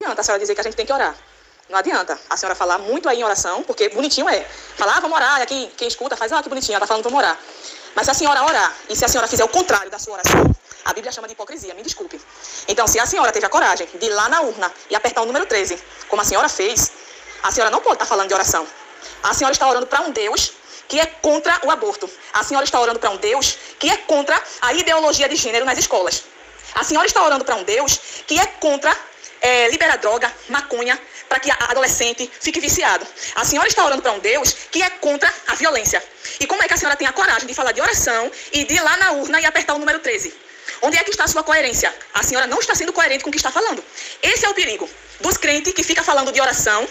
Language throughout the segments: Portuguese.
adianta a senhora dizer que a gente tem que orar. Não adianta a senhora falar muito aí em oração, porque bonitinho é. Falar, vamos orar, e aqui quem escuta faz, que bonitinho, ela está falando, vamos orar. Mas se a senhora orar, e se a senhora fizer o contrário da sua oração, a Bíblia chama de hipocrisia, me desculpe. Então, se a senhora teve a coragem de ir lá na urna e apertar o número 13, como a senhora fez, a senhora não pode estar falando de oração. A senhora está orando para um Deus que é contra o aborto. A senhora está orando para um Deus que é contra a ideologia de gênero nas escolas. A senhora está orando para um Deus que é contra liberar droga, maconha, para que a adolescente fique viciado. A senhora está orando para um Deus que é contra a violência. E como é que a senhora tem a coragem de falar de oração e de ir lá na urna e apertar o número 13? Onde é que está a sua coerência? A senhora não está sendo coerente com o que está falando. Esse é o perigo dos crentes que ficam falando de oração,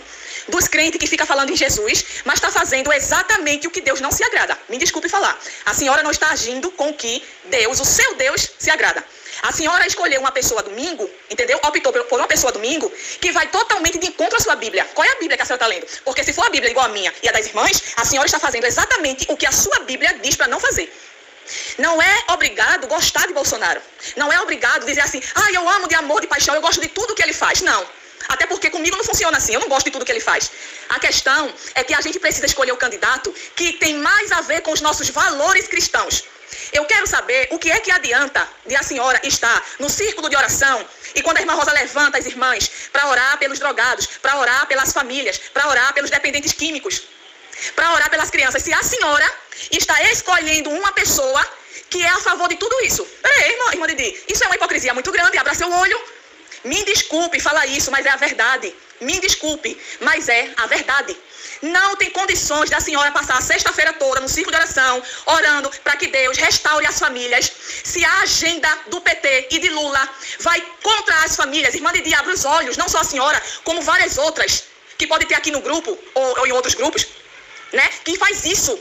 dos crentes que ficam falando em Jesus, mas está fazendo exatamente o que Deus não se agrada. Me desculpe falar. A senhora não está agindo com o que Deus, o seu Deus, se agrada. A senhora escolheu uma pessoa domingo, entendeu? Optou por uma pessoa domingo que vai totalmente de encontro à sua Bíblia. Qual é a Bíblia que a senhora está lendo? Porque se for a Bíblia igual a minha e a das irmãs, a senhora está fazendo exatamente o que a sua Bíblia diz para não fazer. Não é obrigado gostar de Bolsonaro. Não é obrigado dizer assim, eu amo de amor, de paixão, eu gosto de tudo que ele faz. Não. Até porque comigo não funciona assim, eu não gosto de tudo que ele faz. A questão é que a gente precisa escolher o candidato que tem mais a ver com os nossos valores cristãos. Eu quero saber o que é que adianta de a senhora estar no círculo de oração e quando a irmã Rosa levanta as irmãs para orar pelos drogados, para orar pelas famílias, para orar pelos dependentes químicos, para orar pelas crianças, se a senhora está escolhendo uma pessoa que é a favor de tudo isso. Peraí, irmã Didi, isso é uma hipocrisia muito grande, abra seu olho. Me desculpe falar isso, mas é a verdade. Me desculpe, mas é a verdade. Não tem condições da senhora passar a sexta-feira toda no círculo de oração, orando para que Deus restaure as famílias, se a agenda do PT e de Lula vai contra as famílias. Irmã Didi, abre os olhos, não só a senhora, como várias outras, que pode ter aqui no grupo, ou em outros grupos, né? Quem faz isso?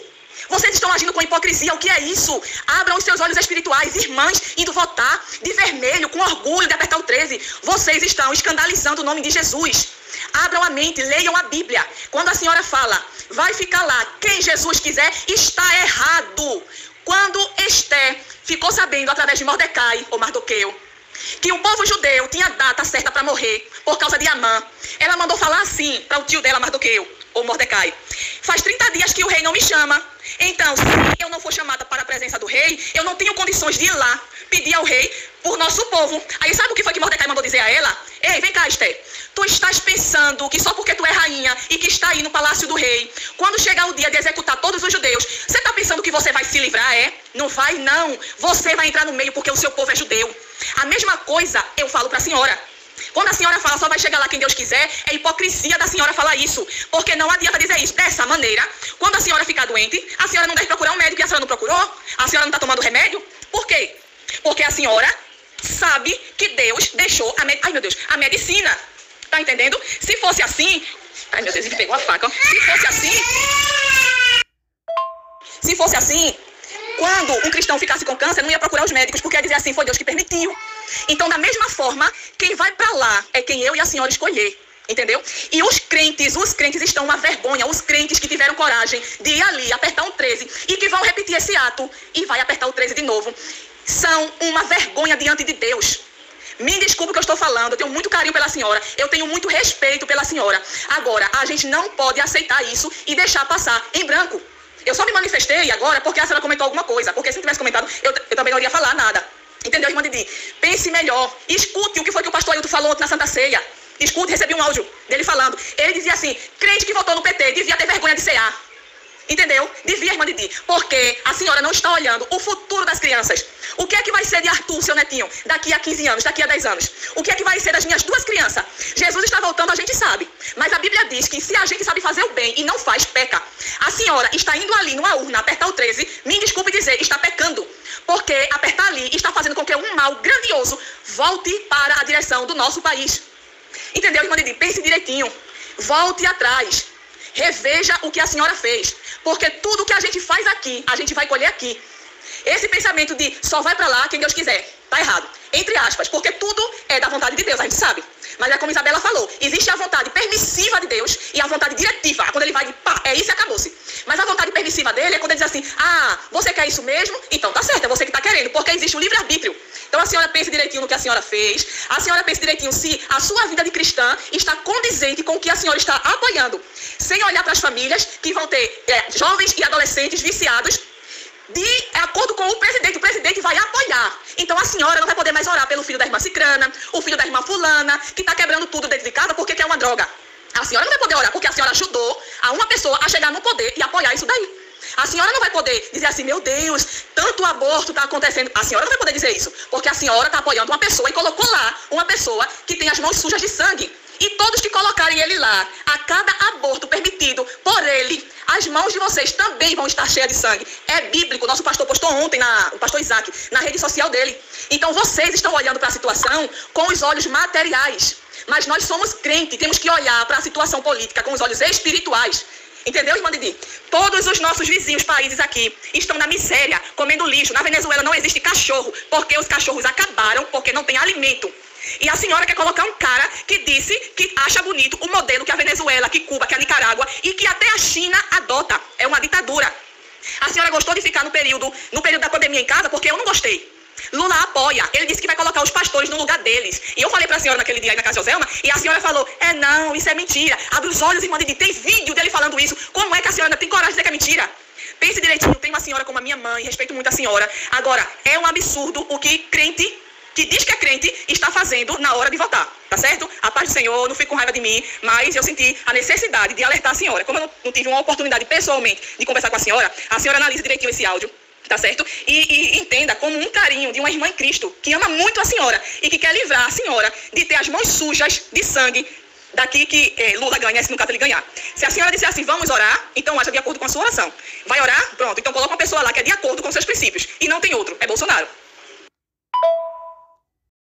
Vocês estão agindo com hipocrisia. O que é isso? Abram os seus olhos espirituais. Irmãs indo votar de vermelho, com orgulho de apertar o 13. Vocês estão escandalizando o nome de Jesus. Abram a mente, leiam a Bíblia. Quando a senhora fala, vai ficar lá quem Jesus quiser, está errado. Quando Esté ficou sabendo, através de Mordecai, ou Mardoqueu, que o povo judeu tinha data certa para morrer por causa de Amã, ela mandou falar assim para o tio dela, Mardoqueu, ou Mordecai: faz 30 dias que o rei não me chama. Então, se eu não for chamada para a presença do rei, eu não tenho condições de ir lá pedir ao rei por nosso povo. Aí sabe o que foi que Mordecai mandou dizer a ela? Ei, vem cá, Esté. Tu estás pensando que só porque tu é rainha e que está aí no palácio do rei, quando chegar o dia de executar todos os judeus, você está pensando que você vai se livrar, é? Não vai, não. Você vai entrar no meio porque o seu povo é judeu. A mesma coisa eu falo para a senhora. Quando a senhora fala só vai chegar lá quem Deus quiser, é hipocrisia da senhora falar isso. Porque não adianta dizer isso dessa maneira. Quando a senhora ficar doente, a senhora não deve procurar um médico e a senhora não procurou? A senhora não está tomando remédio? Por quê? Porque a senhora sabe que Deus deixou a medicina. Tá entendendo? Se fosse assim... Ai, meu Deus, ele pegou a faca. Ó. Se fosse assim, quando um cristão ficasse com câncer, não ia procurar os médicos, porque ia dizer assim, foi Deus que permitiu. Então, da mesma forma, quem vai para lá é quem eu e a senhora escolher. Entendeu? E os crentes estão uma vergonha. Os crentes que tiveram coragem de ir ali, apertar um 13 e que vão repetir esse ato e vai apertar o 13 de novo, são uma vergonha diante de Deus. Me desculpe o que eu estou falando, eu tenho muito carinho pela senhora, eu tenho muito respeito pela senhora. Agora, a gente não pode aceitar isso e deixar passar em branco. Eu só me manifestei agora porque a senhora comentou alguma coisa, porque se não tivesse comentado, eu também não iria falar nada. Entendeu, irmã Didi? Pense melhor, escute o que foi que o pastor Ailton falou ontem na Santa Ceia. Escute, recebi um áudio dele falando. Ele dizia assim, crente que votou no PT devia ter vergonha de cear. Entendeu? Devia, irmã Didi. Porque a senhora não está olhando o futuro das crianças. O que é que vai ser de Arthur, seu netinho, daqui a 15 anos, daqui a 10 anos? O que é que vai ser das minhas duas crianças? Jesus está voltando, a gente sabe. Mas a Bíblia diz que se a gente sabe fazer o bem e não faz, peca. A senhora está indo ali numa urna, apertar o 13, me desculpe dizer, está pecando. Porque apertar ali está fazendo com que um mal grandioso volte para a direção do nosso país. Entendeu, irmã Didi? Pense direitinho. Volte atrás. Reveja o que a senhora fez. Porque tudo que a gente faz aqui, a gente vai colher aqui. Esse pensamento de só vai para lá quem Deus quiser, tá errado. Entre aspas, porque tudo é da vontade de Deus, a gente sabe. Mas é como Isabela falou, existe a vontade permissiva de Deus e a vontade diretiva, quando ele vai de pá, é isso e acabou-se. Mas a vontade permissiva dele é quando ele diz assim, você quer isso mesmo? Então tá certo, é você que tá querendo, porque existe o livre-arbítrio. Então a senhora pense direitinho no que a senhora fez, a senhora pense direitinho se a sua vida de cristã está condizente com o que a senhora está apoiando, sem olhar para as famílias que vão ter jovens e adolescentes viciados, de acordo com o presidente vai apoiar. Então a senhora não vai poder mais orar pelo filho da irmã Cicrana, o filho da irmã Fulana, que está quebrando tudo dentro de casa porque quer uma droga. A senhora não vai poder orar porque a senhora ajudou a uma pessoa a chegar no poder e apoiar isso daí. A senhora não vai poder dizer assim, meu Deus, tanto aborto está acontecendo. A senhora não vai poder dizer isso, porque a senhora está apoiando uma pessoa e colocou lá uma pessoa que tem as mãos sujas de sangue. E todos que colocarem ele lá, a cada aborto permitido por ele, as mãos de vocês também vão estar cheias de sangue. É bíblico. Nosso pastor postou ontem, o pastor Isaac, na rede social dele. Então vocês estão olhando para a situação com os olhos materiais. Mas nós somos crentes, temos que olhar para a situação política com os olhos espirituais. Entendeu, irmã Didi? Todos os nossos vizinhos países aqui estão na miséria, comendo lixo. Na Venezuela não existe cachorro, porque os cachorros acabaram, porque não tem alimento. E a senhora quer colocar um cara que disse que acha bonito o modelo que a Venezuela, que Cuba, que a Nicarágua e que até a China adota. É uma ditadura. A senhora gostou de ficar no período da pandemia em casa? Porque eu não gostei. Lula apoia. Ele disse que vai colocar os pastores no lugar deles. E eu falei para a senhora naquele dia aí na casa de Joselma, e a senhora falou, não, isso é mentira. Abre os olhos, irmã Didi, tem vídeo dele falando isso. Como é que a senhora tem coragem de dizer que é mentira? Pense direitinho, tem uma senhora como a minha mãe, respeito muito a senhora. Agora, é um absurdo o que crente, que diz que é crente, está fazendo na hora de votar, tá certo? A paz do Senhor, não fico com raiva de mim, mas eu senti a necessidade de alertar a senhora. Como eu não tive uma oportunidade pessoalmente de conversar com a senhora analise direitinho esse áudio. Tá certo? E entenda como um carinho de uma irmã em Cristo que ama muito a senhora e que quer livrar a senhora de ter as mãos sujas de sangue daqui que Lula ganha, se no caso ele ganhar. Se a senhora disser assim, vamos orar, então haja de acordo com a sua oração. Vai orar? Pronto. Então coloca uma pessoa lá que é de acordo com seus princípios. E não tem outro. É Bolsonaro.